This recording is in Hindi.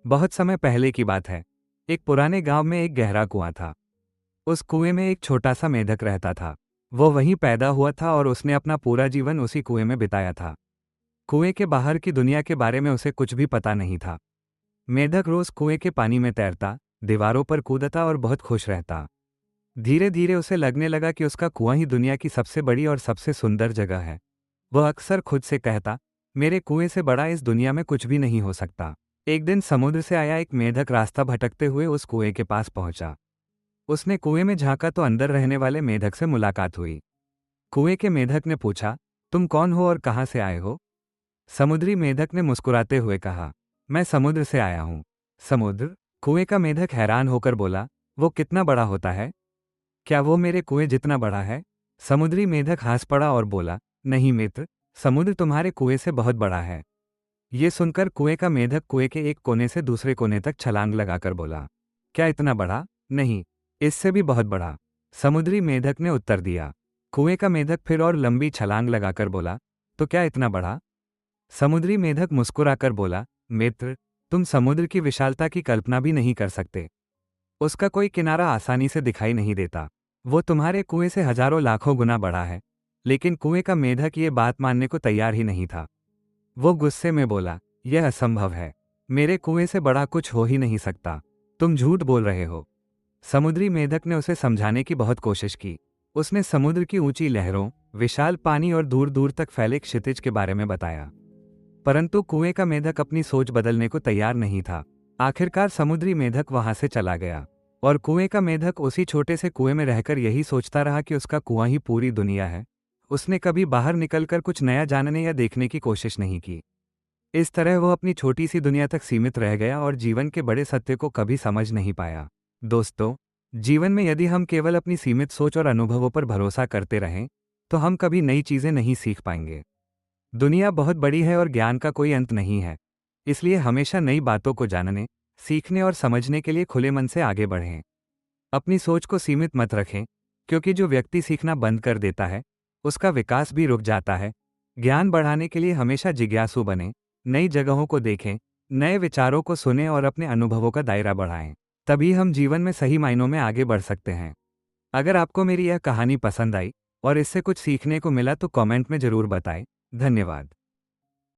बहुत समय पहले की बात है। एक पुराने गांव में एक गहरा कुआं था। उस कुएं में एक छोटा सा मेढक रहता था। वो वहीं पैदा हुआ था और उसने अपना पूरा जीवन उसी कुएं में बिताया था। कुएं के बाहर की दुनिया के बारे में उसे कुछ भी पता नहीं था। मेढक रोज कुएं के पानी में तैरता, दीवारों पर कूदता और बहुत खुश रहता। धीरे धीरे उसे लगने लगा कि उसका कुआं ही दुनिया की सबसे बड़ी और सबसे सुंदर जगह है। वह अक्सर खुद से कहता, मेरे कुएं से बड़ा इस दुनिया में कुछ भी नहीं हो सकता। एक दिन समुद्र से आया एक मेढक रास्ता भटकते हुए उस कुएं के पास पहुंचा। उसने कुएं में झांका तो अंदर रहने वाले मेढक से मुलाकात हुई। कुएं के मेढक ने पूछा, तुम कौन हो और कहाँ से आए हो? समुद्री मेढक ने मुस्कुराते हुए कहा, मैं समुद्र से आया हूँ। समुद्र? कुएं का मेढक हैरान होकर बोला, वो कितना बड़ा होता है? क्या वो मेरे कुएं जितना बड़ा है? समुद्री मेढक हंस पड़ा और बोला, नहीं मित्र, समुद्र तुम्हारे कुएं से बहुत बड़ा है। ये सुनकर कुएं का मेढक कुएं के एक कोने से दूसरे कोने तक छलांग लगाकर बोला, क्या इतना बड़ा? नहीं, इससे भी बहुत बड़ा। समुद्री मेढक ने उत्तर दिया। कुएं का मेढक फिर और लंबी छलांग लगाकर बोला, तो क्या इतना बड़ा? समुद्री मेढक मुस्कुराकर बोला, मित्र, तुम समुद्र की विशालता की कल्पना भी नहीं कर सकते। उसका कोई किनारा आसानी से दिखाई नहीं देता। वो तुम्हारे कुएं से हजारों लाखों गुना बड़ा है। लेकिन कुएं का मेढक ये बात मानने को तैयार ही नहीं था। वो गुस्से में बोला, यह असंभव है। मेरे कुएं से बड़ा कुछ हो ही नहीं सकता। तुम झूठ बोल रहे हो। समुद्री मेढक ने उसे समझाने की बहुत कोशिश की। उसने समुद्र की ऊंची लहरों, विशाल पानी और दूर दूर तक फैले क्षितिज के बारे में बताया। परंतु कुएं का मेढक अपनी सोच बदलने को तैयार नहीं था। आखिरकार समुद्री मेढक वहां से चला गया और कुएं का मेढक उसी छोटे से कुएं में रहकर यही सोचता रहा कि उसका कुआं ही पूरी दुनिया है। उसने कभी बाहर निकलकर कुछ नया जानने या देखने की कोशिश नहीं की। इस तरह वो अपनी छोटी सी दुनिया तक सीमित रह गया और जीवन के बड़े सत्य को कभी समझ नहीं पाया। दोस्तों, जीवन में यदि हम केवल अपनी सीमित सोच और अनुभवों पर भरोसा करते रहें, तो हम कभी नई चीजें नहीं सीख पाएंगे। दुनिया बहुत बड़ी है और ज्ञान का कोई अंत नहीं है। इसलिए हमेशा नई बातों को जानने, सीखने और समझने के लिए खुले मन से आगे बढ़ें। अपनी सोच को सीमित मत रखें, क्योंकि जो व्यक्ति सीखना बंद कर देता है, उसका विकास भी रुक जाता है। ज्ञान बढ़ाने के लिए हमेशा जिज्ञासु बनें, नई जगहों को देखें, नए विचारों को सुनें और अपने अनुभवों का दायरा बढ़ाएं। तभी हम जीवन में सही मायनों में आगे बढ़ सकते हैं। अगर आपको मेरी यह कहानी पसंद आई और इससे कुछ सीखने को मिला तो कमेंट में जरूर बताएं। धन्यवाद।